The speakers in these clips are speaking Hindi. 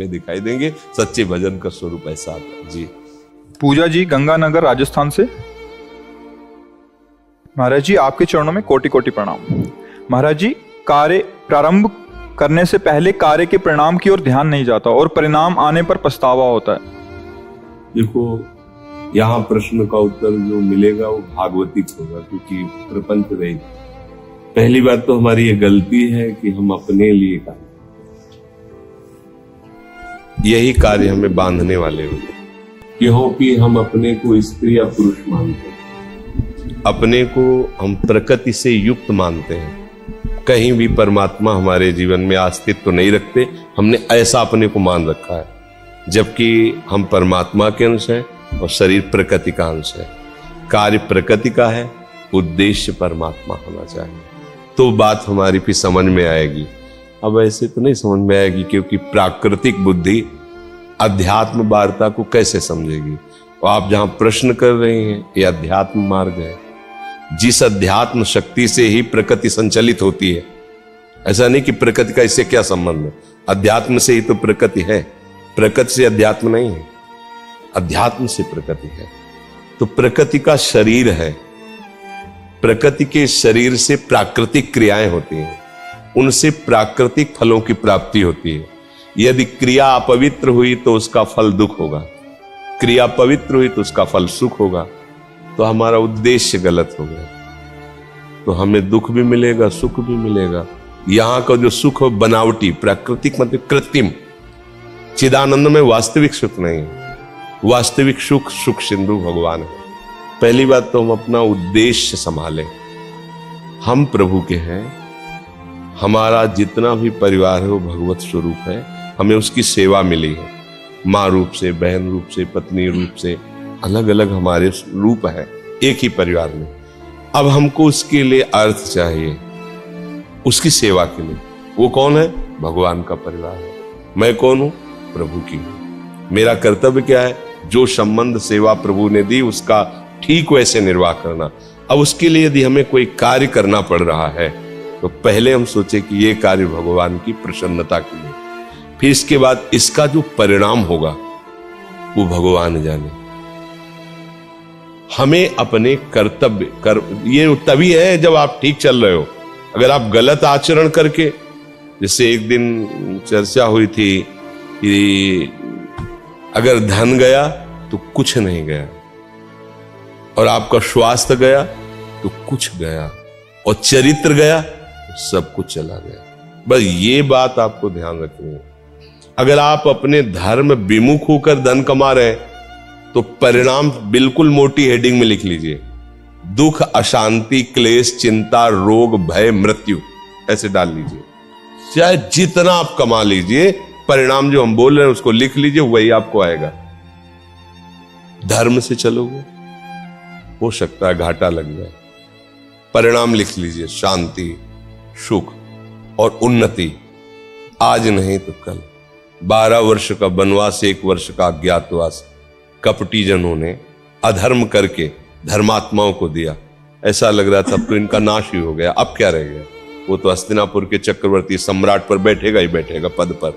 में दिखाई देंगे। सच्चे भजन का स्वरूप ऐसा आता है जी। पूजा जी गंगानगर राजस्थान से। महाराज जी आपके चरणों में कोटि कोटि प्रणाम। महाराज जी कार्य प्रारंभ करने से पहले कार्य के परिणाम की ओर ध्यान नहीं जाता और परिणाम आने पर पछतावा होता है। देखो यहाँ प्रश्न का उत्तर जो मिलेगा वो भागवतिक होगा, क्योंकि प्रपंच रहेगी। पहली बात तो हमारी ये गलती है कि हम अपने लिए कार्य, यही कार्य हमें बांधने वाले होते, क्योंकि हम अपने को स्त्री या पुरुष मानते हैं, अपने को हम प्रकृति से युक्त मानते हैं। कहीं भी परमात्मा हमारे जीवन में अस्तित्व तो नहीं रखते, हमने ऐसा अपने को मान रखा है, जबकि हम परमात्मा के अंश हैं और शरीर प्रकृति का अंश है। कार्य प्रकृति का है, उद्देश्य परमात्मा होना चाहिए, तो बात हमारी भी समझ में आएगी। अब ऐसे तो नहीं समझ में आएगी, क्योंकि प्राकृतिक बुद्धि अध्यात्म वार्ता को कैसे समझेगी। और आप जहां प्रश्न कर रहे हैं ये अध्यात्म मार्ग है, जिस अध्यात्म शक्ति से ही प्रकृति संचालित होती है। ऐसा नहीं कि प्रकृति का इससे क्या संबंध है, अध्यात्म से ही तो प्रकृति है, प्रकृति से अध्यात्म नहीं है, अध्यात्म से प्रकृति है। तो प्रकृति का शरीर है, प्रकृति के शरीर से प्राकृतिक क्रियाएं होती हैं, उनसे प्राकृतिक फलों की प्राप्ति होती है। यदि क्रिया अपवित्र हुई तो उसका फल दुख होगा, क्रिया पवित्र हुई तो उसका फल सुख होगा। तो हमारा उद्देश्य गलत हो गया, तो हमें दुख भी मिलेगा, सुख भी मिलेगा। यहां का जो सुख हो बनावटी, प्राकृतिक मतलब कृत्रिम, चिदानंद में वास्तविक सुख नहीं है। वास्तविक सुख सुख सिंधु भगवान है। पहली बात तो हम अपना उद्देश्य संभालें, हम प्रभु के हैं, हमारा जितना भी परिवार है वो भगवत स्वरूप है, हमें उसकी सेवा मिली है, माँ रूप से, बहन रूप से, पत्नी रूप से, अलग अलग हमारे रूप है एक ही परिवार में। अब हमको उसके लिए अर्थ चाहिए, उसकी सेवा के लिए। वो कौन है? भगवान का परिवार है। मैं कौन हूं? प्रभु की हूं। मेरा कर्तव्य क्या है? जो संबंध सेवा प्रभु ने दी उसका ठीक वैसे निर्वाह करना। अब उसके लिए यदि हमें कोई कार्य करना पड़ रहा है तो पहले हम सोचे कि ये कार्य भगवान की प्रसन्नता के लिए, फिर इसके बाद इसका जो परिणाम होगा वो भगवान जाने। हमें अपने कर्तव्य ये तभी है जब आप ठीक चल रहे हो। अगर आप गलत आचरण करके, जैसे एक दिन चर्चा हुई थी कि अगर धन गया तो कुछ नहीं गया, और आपका स्वास्थ्य गया तो कुछ गया, और चरित्र गया तो सब कुछ चला गया। बस ये बात आपको ध्यान रखनी है। अगर आप अपने धर्म विमुख होकर धन कमा रहे हैं तो परिणाम बिल्कुल मोटी हेडिंग में लिख लीजिए, दुख, अशांति, क्लेश, चिंता, रोग, भय, मृत्यु, ऐसे डाल लीजिए। चाहे जितना आप कमा लीजिए, परिणाम जो हम बोल रहे हैं उसको लिख लीजिए, वही आपको आएगा। धर्म से चलोगे हो सकता है घाटा लग जाए, परिणाम लिख लीजिए, शांति, सुख और उन्नति, आज नहीं तो कल। 12 वर्ष का वनवास, 1 वर्ष का अज्ञातवास कपटी जनों ने अधर्म करके धर्मात्माओं को दिया। ऐसा लग रहा था अब तो इनका नाश ही हो गया, अब क्या रह गया? वो तो हस्तिनापुर के चक्रवर्ती सम्राट पर बैठेगा ही बैठेगा पद पर,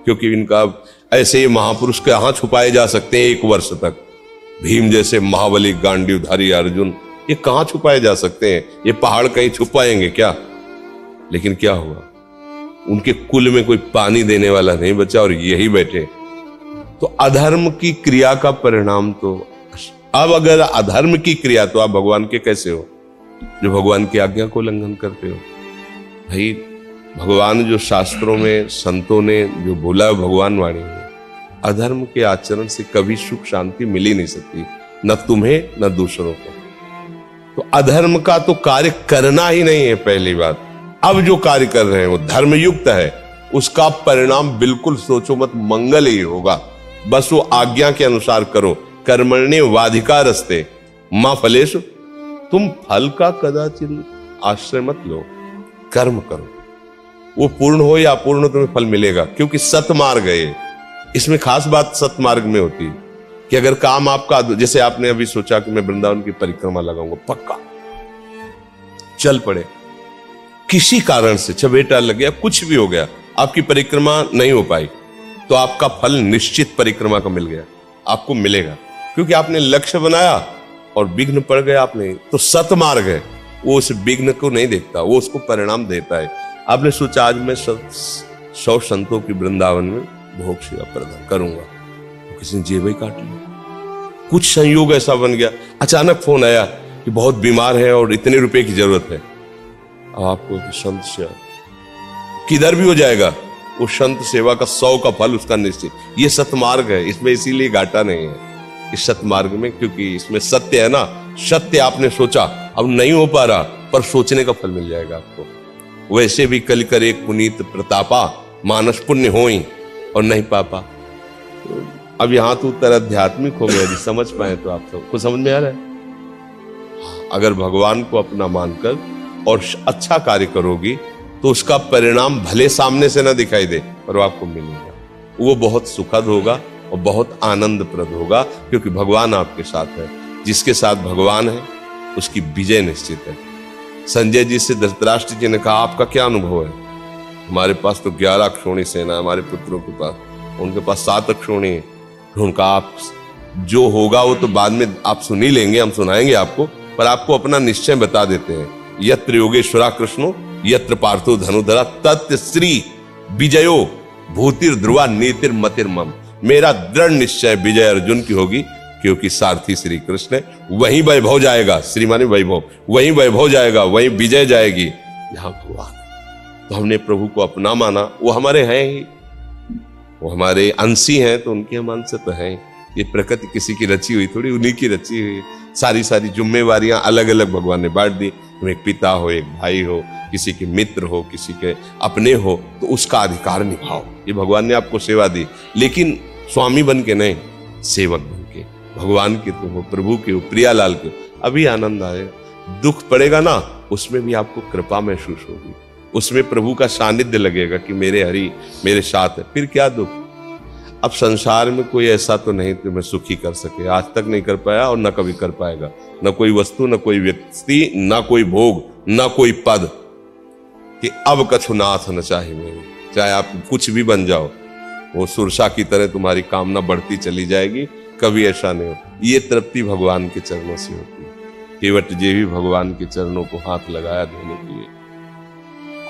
क्योंकि इनका ऐसे महापुरुष कहां छुपाए जा सकते हैं 1 वर्ष तक। भीम जैसे महाबली, गांडीवधारी अर्जुन, ये कहां छुपाए जा सकते हैं? ये पहाड़ कहीं छुपाएंगे क्या? लेकिन क्या हुआ, उनके कुल में कोई पानी देने वाला नहीं बचा और यही बैठे। तो अधर्म की क्रिया का परिणाम तो, अब अगर अधर्म की क्रिया, तो आप भगवान के कैसे हो जो भगवान की आज्ञा को उल्लंघन करते हो? भाई भगवान जो शास्त्रों में संतों ने जो बोला है भगवान वाणी में, अधर्म के आचरण से कभी सुख शांति मिल ही नहीं सकती, न तुम्हें न दूसरों को। तो अधर्म का तो कार्य करना ही नहीं है पहली बात। अब जो कार्य कर रहे हैं वो धर्मयुक्त है, उसका परिणाम बिल्कुल सोचो मत मंगल ही होगा। बस वो आज्ञा के अनुसार करो। कर्मण्येवाधिकारस्ते मां फलेषु, तुम फल का कदाचित आश्रय मत लो, कर्म करो। वो पूर्ण हो या अपूर्ण तुम्हें फल मिलेगा, क्योंकि सतमार्ग है। इसमें खास बात सतमार्ग में होती है कि अगर काम आपका, जैसे आपने अभी सोचा कि मैं वृंदावन की परिक्रमा लगाऊंगा, पक्का चल पड़े, किसी कारण से चबेटा लग गया, कुछ भी हो गया, आपकी परिक्रमा नहीं हो पाई, तो आपका फल निश्चित परिक्रमा का मिल गया, आपको मिलेगा। क्योंकि आपने लक्ष्य बनाया और विघ्न पड़ गया आपने, तो सतमार्ग है, वो उस विघ्न को नहीं देखता, वो उसको परिणाम देता है। आपने सोचा आज मैं 100 संतों की वृंदावन में भोग सेवा प्रदान करूंगा, तो किसी ने जेब ही काट लिया। कुछ संयोग ऐसा बन गया, अचानक फोन आया कि बहुत बीमार है और इतने रुपए की जरूरत है। अब आपको संत सेवा किधर भी हो जाएगा, वो संत सेवा का 100 का फल उसका निश्चित। ये सतमार्ग है, इसमें इसीलिए घाटा नहीं है इस सतमार्ग में, क्योंकि इसमें सत्य है ना। सत्य आपने सोचा, अब नहीं हो पा रहा, पर सोचने का फल मिल जाएगा आपको। वैसे भी कल करे पुनीत प्रतापा, मानस पुण्य होई और नहीं पापा। तो अब यहां तो उत्तर आध्यात्मिक हो गया, समझ पाए तो आप सबको समझ में आ रहा है। अगर भगवान को अपना मानकर और अच्छा कार्य करोगी तो उसका परिणाम भले सामने से ना दिखाई दे, पर वो आपको मिलेगा। वो बहुत सुखद होगा और बहुत आनंदप्रद होगा, क्योंकि भगवान आपके साथ है। जिसके साथ भगवान है उसकी विजय निश्चित है। संजय जी से धृतराष्ट्र जी ने कहा, आपका क्या अनुभव है? हमारे पास तो 11 अक्षौणी सेना है, हमारे पुत्रों के पास, उनके पास 7 अक्षौणी है। उनका आप जो होगा वो तो बाद में आप सुन ही लेंगे, हम सुनाएंगे आपको, पर आपको अपना निश्चय बता देते हैं। यत्र योगेश्वरा कृष्णो यत्र पार्थो धनुधरा तत् श्री विजयो भूतिर ध्रुवा नीतिर मतिर्मम। मेरा दृढ़ निश्चय विजय अर्जुन की होगी, क्योंकि सारथी श्री कृष्ण है। वहीं वैभव जाएगा, श्री माने वैभव, वहीं वैभव जाएगा, वहीं विजय जाएगी जहां भगवान है। तो हमने प्रभु को अपना माना, वो हमारे हैं ही, वो हमारे अंशी हैं, तो उनके हम अंश तो हैं। ये प्रकृति किसी की रची हुई थोड़ी, उन्हीं की रची हुई। सारी जिम्मेवारियां अलग अलग भगवान ने बांट दी। तुम एक पिता हो, एक भाई हो, किसी के मित्र हो, किसी के अपने हो, तो उसका अधिकार निभाओ। ये भगवान ने आपको सेवा दी, लेकिन स्वामी बन के नहीं, सेवक बन के। भगवान के तुम हो, प्रभु के हो, प्रियालाल के हो, अभी आनंद आएगा। दुख पड़ेगा ना, उसमें भी आपको कृपा महसूस होगी, उसमें प्रभु का सानिध्य लगेगा कि मेरे हरि मेरे साथ है। फिर क्या दुख। अब संसार में कोई ऐसा तो नहीं कि मैं सुखी कर सके, आज तक नहीं कर पाया और न कभी कर पाएगा। न कोई वस्तु, न कोई व्यक्ति, न कोई भोग, न कोई पद, कि अब कछु नाथ न चाहे मेरे। चाहे आप कुछ भी बन जाओ, वो सुरसा की तरह तुम्हारी कामना बढ़ती चली जाएगी, कभी ऐसा नहीं हो। ये तृप्ति भगवान के चरणों से होती है। केवट जे भी भगवान के चरणों को हाथ लगाया धोने के लिए,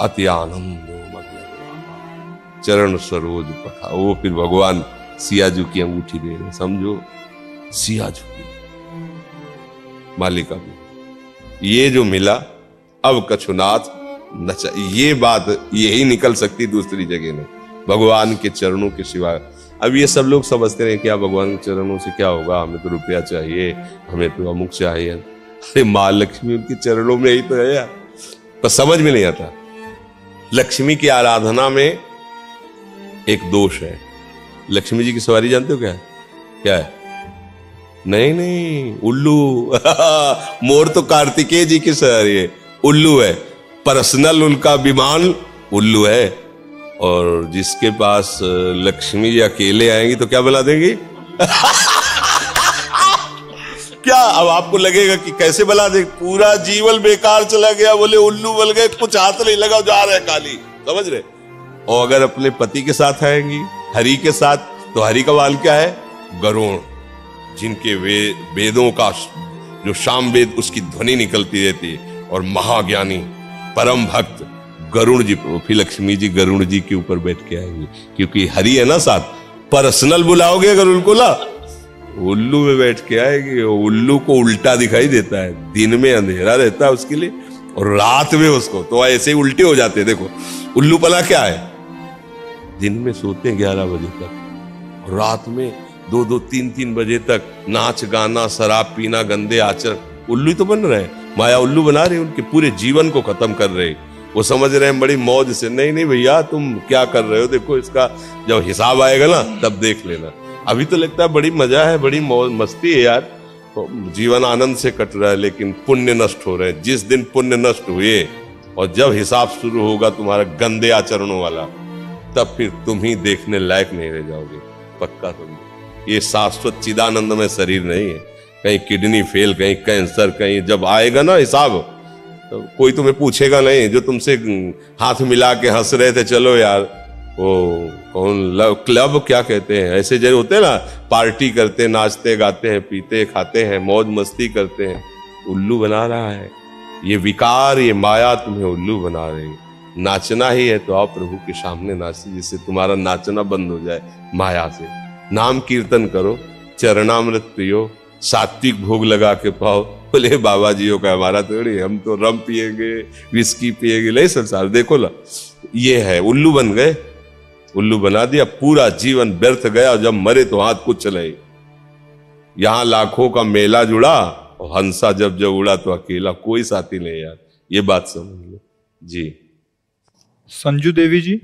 अति आनंद चरण सरोज पठा। वो फिर भगवान सियाजू की अंगूठी दे रहे, समझो सियाजू की मालिका भी। ये जो मिला अब कछुनाथ न चाहिए, ये बात यही निकल सकती दूसरी जगह नहीं, भगवान के चरणों के सिवा। अब ये सब लोग समझते रहे क्या भगवान के चरणों से क्या होगा, हमें तो रुपया चाहिए, हमें तो अमुक चाहिए। अरे माँ लक्ष्मी उनके चरणों में ही तो है यार, पर समझ में नहीं आता। लक्ष्मी की आराधना में एक दोष है। लक्ष्मी जी की सवारी जानते हो क्या है? क्या है? नहीं उल्लू मोर तो कार्तिकेय जी की सवारी है, उल्लू है। पर्सनल उनका विमान उल्लू है। और जिसके पास लक्ष्मी जी अकेले आएंगी तो क्या बुला देंगी? क्या अब आपको लगेगा कि कैसे बुला दे? पूरा जीवन बेकार चला गया, बोले उल्लू बन गए, कुछ हाथ नहीं लगा, जा रहे काली, समझ रहे। और अगर अपने पति के साथ आएंगी, हरि के साथ, तो हरि का वाल क्या है? गरुण, जिनके वेदों का जो शाम वेद उसकी ध्वनि निकलती रहती है, और महाज्ञानी परम भक्त गरुण जी। फिर लक्ष्मी जी गरुण जी के ऊपर बैठ के आएंगी, क्योंकि हरि है ना साथ। पर्सनल बुलाओगे गरुड़ को ला, उल्लू में बैठ के आएगी। उल्लू को उल्टा दिखाई देता है, दिन में अंधेरा रहता है उसके लिए, और रात में उसको तो ऐसे ही उल्टे हो जाते हैं। देखो उल्लू पला क्या है, दिन में सोते 11 बजे तक, और रात में 2-2, 3-3 बजे तक नाच गाना, शराब पीना, गंदे आचरण। उल्लू तो बन रहे हैं, माया उल्लू बना रही, उनके पूरे जीवन को खत्म कर रहे। वो समझ रहे हैं बड़ी मौज से। नहीं भैया, तुम क्या कर रहे हो, देखो इसका जब हिसाब आएगा ना तब देख लेना। अभी तो लगता है बड़ी मजा है, बड़ी मौज मस्ती है यार, तो जीवन आनंद से कट रहा है, लेकिन पुण्य नष्ट हो रहे हैं। जिस दिन पुण्य नष्ट हुए और जब हिसाब शुरू होगा तुम्हारा गंदे आचरणों वाला, तब फिर तुम ही देखने लायक नहीं रह जाओगे, पक्का समझो। ये शाश्वत चिदानंदमय शरीर नहीं है, कहीं किडनी फेल, कहीं कैंसर, कहीं जब आएगा ना हिसाब, तो कोई तुम्हें पूछेगा नहीं। जो तुमसे हाथ मिला के हंस रहे थे, चलो यार वो कौन क्लब क्या कहते हैं, ऐसे जैसे होते हैं ना, पार्टी करते, नाचते गाते हैं, पीते खाते हैं, मौज मस्ती करते हैं, उल्लू बना रहा है। ये विकार, ये माया तुम्हें उल्लू बना रही। नाचना ही है तो आओ प्रभु के सामने नाचो, जिससे तुम्हारा नाचना बंद हो जाए माया से। नाम कीर्तन करो, चरणामृत पियो, सात्विक भोग लगा के पाओ। बोले बाबा जियों का हमारा थोड़ी, हम तो रम पिएंगे, विस्की पिएंगे, नहीं संसार। देखो ना, ये है उल्लू बन गए, उल्लू बना दिया, पूरा जीवन व्यर्थ गया। जब मरे तो हाथ कुछ चले। यहां लाखों का मेला जुड़ा और हंसा जब उड़ा तो अकेला, कोई साथी नहीं यार। ये बात समझ लो जी। संजू देवी जी,